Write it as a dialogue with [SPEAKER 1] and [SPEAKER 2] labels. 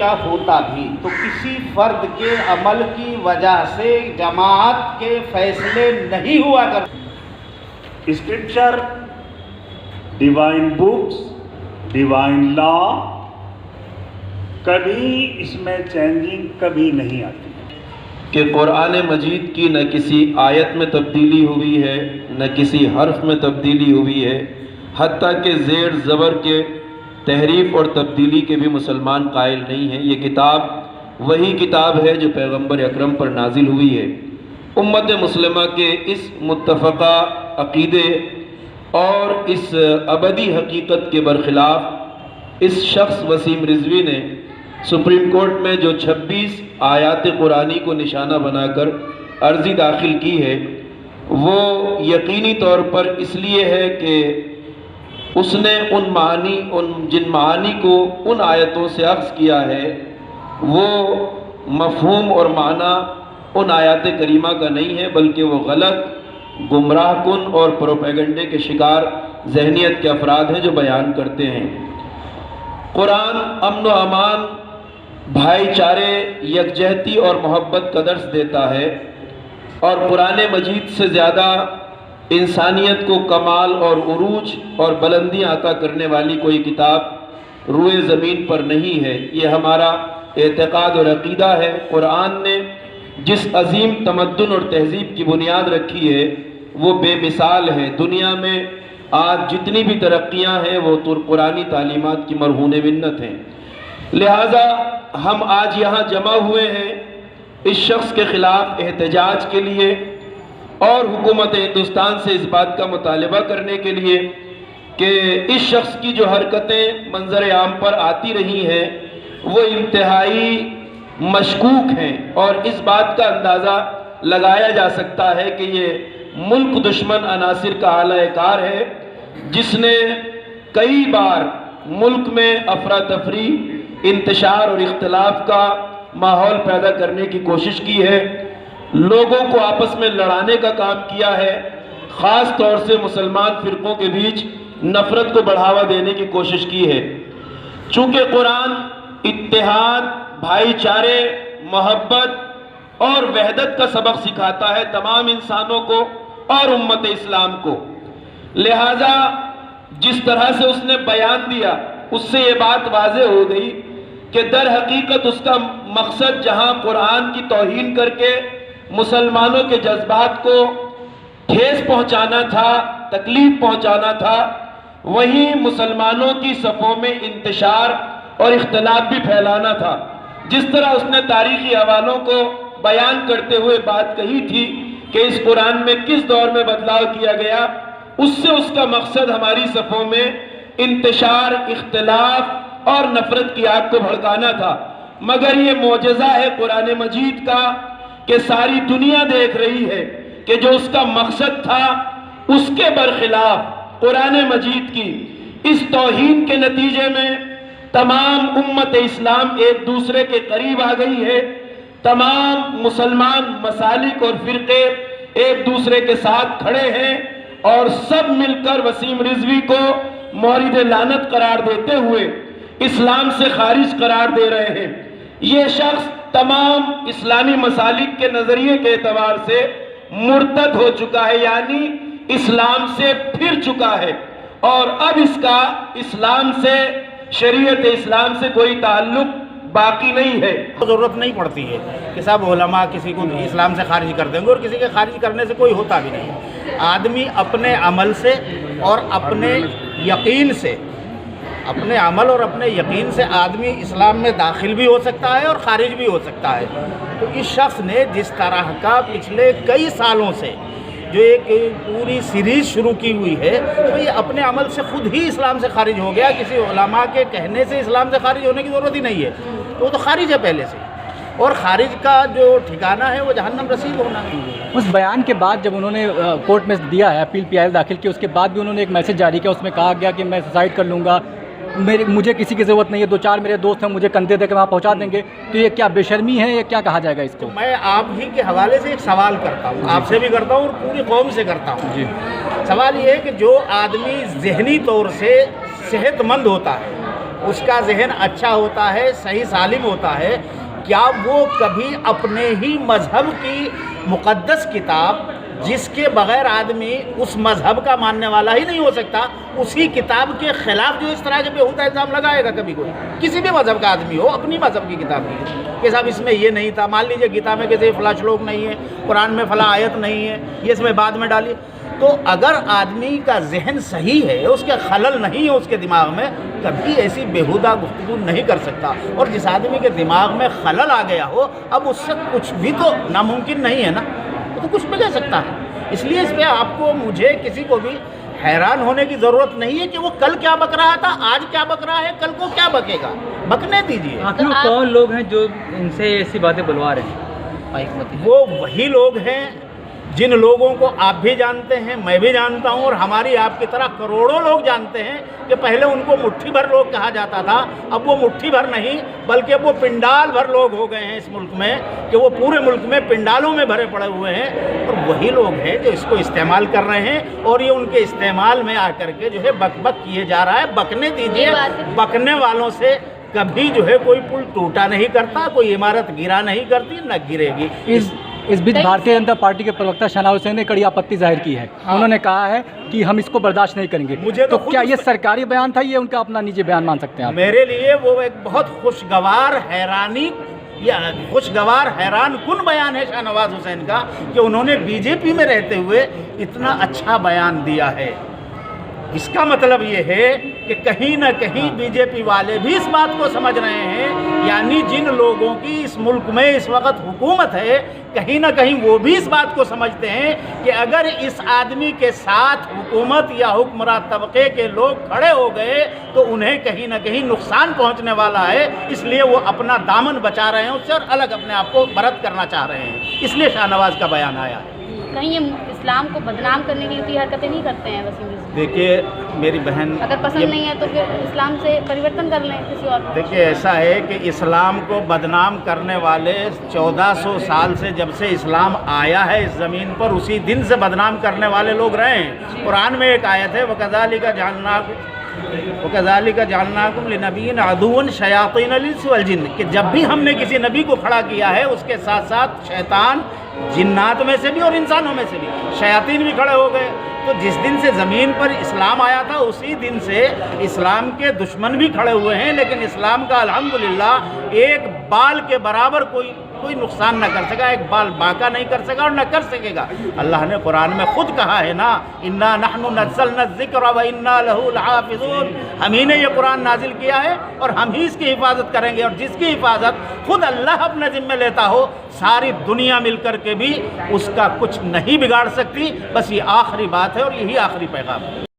[SPEAKER 1] یا ہوتا بھی تو کسی فرد کے عمل کی وجہ سے جماعت کے فیصلے نہیں ہوا کرتے۔
[SPEAKER 2] اسکرپچر، ڈیوائن بکس، ڈیوائن لا، کبھی اس میں چینجنگ کبھی نہیں آتی
[SPEAKER 3] کہ قرآن مجید کی نہ کسی آیت میں تبدیلی ہوئی ہے نہ کسی حرف میں تبدیلی ہوئی ہے، حتیٰ کہ زیر زبر کے تحریف اور تبدیلی کے بھی مسلمان قائل نہیں ہیں۔ یہ کتاب وہی کتاب ہے جو پیغمبر اکرم پر نازل ہوئی ہے۔ امت مسلمہ کے اس متفقہ عقیدے اور اس ابدی حقیقت کے برخلاف اس شخص وسیم رضوی نے سپریم کورٹ میں جو 26 آیات قرآنی کو نشانہ بنا کر عرضی داخل کی ہے، وہ یقینی طور پر اس لیے ہے کہ اس نے جن معانی کو ان آیتوں سے اخذ کیا ہے وہ مفہوم اور معنی ان آیات کریمہ کا نہیں ہے، بلکہ وہ غلط، گمراہ کن اور پروپیگنڈے کے شکار ذہنیت کے افراد ہیں جو بیان کرتے ہیں۔ قرآن امن و امان، بھائی چارے، یکجہتی اور محبت کا درس دیتا ہے، اور قرآن مجید سے زیادہ انسانیت کو کمال اور عروج اور بلندیاں عطا کرنے والی کوئی کتاب روئے زمین پر نہیں ہے۔ یہ ہمارا اعتقاد اور عقیدہ ہے۔ قرآن نے جس عظیم تمدن اور تہذیب کی بنیاد رکھی ہے وہ بے مثال ہے۔ دنیا میں آج جتنی بھی ترقیاں ہیں وہ قرآنی تعلیمات کی مرہون منت ہیں۔ لہٰذا ہم آج یہاں جمع ہوئے ہیں اس شخص کے خلاف احتجاج کے لیے اور حکومت ہندوستان سے اس بات کا مطالبہ کرنے کے لیے کہ اس شخص کی جو حرکتیں منظر عام پر آتی رہی ہیں وہ انتہائی مشکوک ہیں، اور اس بات کا اندازہ لگایا جا سکتا ہے کہ یہ ملک دشمن عناصر کا اعلی کار ہے جس نے کئی بار ملک میں افراتفری، انتشار اور اختلاف کا ماحول پیدا کرنے کی کوشش کی ہے، لوگوں کو آپس میں لڑانے کا کام کیا ہے، خاص طور سے مسلمان فرقوں کے بیچ نفرت کو بڑھاوا دینے کی کوشش کی ہے۔ چونکہ قرآن اتحاد، بھائی چارے، محبت اور وحدت کا سبق سکھاتا ہے تمام انسانوں کو اور امت اسلام کو، لہٰذا جس طرح سے اس نے بیان دیا اس سے یہ بات واضح ہو گئی کہ در حقیقت اس کا مقصد جہاں قرآن کی توہین کر کے مسلمانوں کے جذبات کو ٹھیس پہنچانا تھا، تکلیف پہنچانا تھا، وہیں مسلمانوں کی صفوں میں انتشار اور اختلاف بھی پھیلانا تھا۔ جس طرح اس نے تاریخی حوالوں کو بیان کرتے ہوئے بات کہی تھی کہ اس قرآن میں کس دور میں بدلاؤ کیا گیا، اس سے اس کا مقصد ہماری صفوں میں انتشار، اختلاف اور نفرت کی آگ کو بھڑکانا تھا۔ مگر یہ معجزہ ہے قرآن مجید کا کہ ساری دنیا دیکھ رہی ہے کہ جو اس کا مقصد تھا اس کے برخلاف قرآن مجید کی اس توہین کے نتیجے میں تمام امت اسلام ایک دوسرے کے قریب آ گئی ہے، تمام مسلمان مسالک اور فرقے ایک دوسرے کے ساتھ کھڑے ہیں اور سب مل کر وسیم رضوی کو مورد لعنت قرار دیتے ہوئے اسلام سے خارج قرار دے رہے ہیں۔ یہ شخص تمام اسلامی مسالک کے نظریے کے اعتبار سے مرتد ہو چکا ہے، یعنی اسلام سے پھر چکا ہے، اور اب اس کا اسلام سے، شریعت اسلام سے کوئی تعلق باقی نہیں ہے۔
[SPEAKER 1] ضرورت نہیں پڑتی ہے کہ سب علماء کسی کو اسلام سے خارج کر دیں گے، اور کسی کے خارج کرنے سے کوئی ہوتا بھی نہیں۔ آدمی اپنے عمل سے اور اپنے یقین سے، اپنے عمل اور اپنے یقین سے آدمی اسلام میں داخل بھی ہو سکتا ہے اور خارج بھی ہو سکتا ہے۔ تو اس شخص نے جس طرح کا پچھلے کئی سالوں سے جو ایک پوری سیریز شروع کی ہوئی ہے، تو یہ اپنے عمل سے خود ہی اسلام سے خارج ہو گیا، کسی علماء کے کہنے سے اسلام سے خارج ہونے کی ضرورت ہی نہیں ہے، وہ تو خارج ہے پہلے سے، اور خارج کا جو ٹھکانہ ہے وہ جہنم رسید ہونا ہے۔
[SPEAKER 4] اس بیان کے بعد جب انہوں نے کورٹ میں دیا ہے، اپیل پی آئی ایل داخل کی، اس کے بعد بھی انہوں نے ایک میسج جاری کیا، اس میں کہا گیا کہ میں سوسائڈ کر لوں گا، مجھے کسی کی ضرورت نہیں ہے، 2-4 میرے دوست ہیں مجھے کندھے دے کے وہاں پہنچا دیں گے۔ تو یہ کیا بے شرمی ہے، یہ کیا کہا جائے گا اس کو؟
[SPEAKER 1] میں آپ ہی کے حوالے سے ایک سوال کرتا ہوں، آپ سے بھی کرتا ہوں اور پوری قوم سے کرتا ہوں۔
[SPEAKER 4] جی،
[SPEAKER 1] سوال یہ ہے کہ جو آدمی ذہنی طور سے صحت مند ہوتا ہے اس کا ذہن اچھا ہوتا ہے، صحیح سالم ہوتا ہے، کیا وہ کبھی اپنے ہی مذہب کی مقدس کتاب، جس کے بغیر آدمی اس مذہب کا ماننے والا ہی نہیں ہو سکتا، اسی کتاب کے خلاف جو اس طرح کے بیہودہ الزام لگائے گا کبھی کوئی؟ کسی بھی مذہب کا آدمی ہو، اپنی مذہب کی کتاب کی کہ صاحب اس میں یہ نہیں تھا، مان لیجئے گیتا میں کسی فلاں شلوک نہیں ہے، قرآن میں فلاں آیت نہیں ہے، یہ اس میں بعد میں ڈالی. تو اگر آدمی کا ذہن صحیح ہے، اس کے خلل نہیں ہے اس کے دماغ میں، کبھی ایسی بیہودہ گفتگو نہیں کر سکتا. اور جس آدمی کے دماغ میں خلل آ گیا ہو، اب اس سے کچھ بھی تو ناممکن نہیں ہے نا، وہ تو کچھ بھی کہہ سکتا ہے. اس لیے اس پہ آپ کو، مجھے، کسی کو بھی حیران ہونے کی ضرورت نہیں ہے کہ وہ کل کیا بک رہا تھا، آج کیا بک رہا ہے، کل کو کیا بکے گا، بکنے دیجیے.
[SPEAKER 5] آخر وہ کون لوگ ہیں جو ان سے ایسی باتیں بلوا رہے ہیں؟
[SPEAKER 1] وہ وہی لوگ ہیں جن لوگوں کو آپ بھی جانتے ہیں، میں بھی جانتا ہوں، اور ہماری آپ کی طرح کروڑوں لوگ جانتے ہیں کہ پہلے ان کو مٹھی بھر لوگ کہا جاتا تھا، اب وہ مٹھی بھر نہیں بلکہ اب وہ پنڈال بھر لوگ ہو گئے ہیں اس ملک میں، کہ وہ پورے ملک میں پنڈالوں میں بھرے پڑے ہوئے ہیں. اور وہی لوگ ہیں جو اس کو استعمال کر رہے ہیں، اور یہ ان کے استعمال میں آ کر کے جو ہے بک بک کیے جا رہا ہے. بکنے دیجیے. بکنے والوں سے کبھی جو ہے کوئی پل ٹوٹا نہیں کرتا، کوئی عمارت گرا نہیں کرتی، نہ گرے گی.
[SPEAKER 4] اس بیچ بھارتیہ جنتا پارٹی کے پروکتا شاہنواز حسین نے کڑی آپتی ظاہر کی ہے. انہوں نے کہا ہے کہ ہم اس کو برداشت نہیں کریں گے.
[SPEAKER 1] مجھے
[SPEAKER 4] تو کیا یہ سرکاری بیان تھا، یہ ان کا اپنا نجی بیان مان سکتے ہیں آپ؟
[SPEAKER 1] میرے لیے وہ ایک بہت خوشگوار حیران کن بیان ہے شاہنواز حسین کا، کہ انہوں نے بی جے پی میں رہتے ہوئے اتنا اچھا بیان دیا ہے. اس کا مطلب یہ ہے کہ کہیں نہ کہیں بی جے پی والے بھی اس بات کو سمجھ رہے ہیں، یعنی جن لوگوں کی اس ملک میں اس وقت حکومت ہے، کہیں نہ کہیں وہ بھی اس بات کو سمجھتے ہیں کہ اگر اس آدمی کے ساتھ حکومت یا حکمراں طبقے کے لوگ کھڑے ہو گئے تو انہیں کہیں نہ کہیں نقصان پہنچنے والا ہے. اس لیے وہ اپنا دامن بچا رہے ہیں اس سے، اور الگ اپنے آپ کو برت کرنا چاہ رہے ہیں. اس لیے شاہنواز کا بیان آیا ہے.
[SPEAKER 6] کہیں یہ اسلام کو بدنام کرنے کے لیے حرکتیں نہیں کرتے ہیں وسیم رضوی؟
[SPEAKER 1] دیکھیے میری بہن،
[SPEAKER 6] اگر پسند نہیں ہے تو پھر اسلام سے پریورتن کر لیں کسی اور.
[SPEAKER 1] دیکھیے ایسا ہے کہ اسلام کو بدنام کرنے والے 1400 سال سے، جب سے اسلام آیا ہے اس زمین پر، اسی دن سے بدنام کرنے والے لوگ رہے ہیں. قرآن میں ایک آیت ہے وَكَذَلِكَ جَعَلْنَاكُمْ لِنَبِيٍّ عَدُوًّا شَيَاطِينَ الْإِنسِ وَالْجِنِّ، کہ جب بھی ہم نے کسی نبی کو کھڑا کیا ہے اس کے ساتھ ساتھ شیطان، جنات میں سے بھی اور انسانوں میں سے بھی، شیاطین بھی کھڑے ہو گئے. تو جس دن سے زمین پر اسلام آیا تھا اسی دن سے اسلام کے دشمن بھی کھڑے ہوئے ہیں، لیکن اسلام کا الحمدللہ ایک بال کے برابر کوئی نقصان نہ کر سکا، ایک بال باقا نہیں کر سکا اور نہ کر سکے گا. اللہ نے قرآن میں خود کہا ہے نا، اِنَّا نَحْنُ نَزَّلْنَا الذِّكْرَ وَإِنَّا لَهُ لَحَافِظُونَ، ہم ہی نے یہ قرآن نازل کیا ہے اور ہم ہی اس کی حفاظت کریں گے. اور جس کی حفاظت خود اللہ اپنے ذمہ لیتا ہو، ساری دنیا مل کر کے بھی اس کا کچھ نہیں بگاڑ سکتی. بس یہ آخری بات ہے اور یہی آخری پیغام ہے.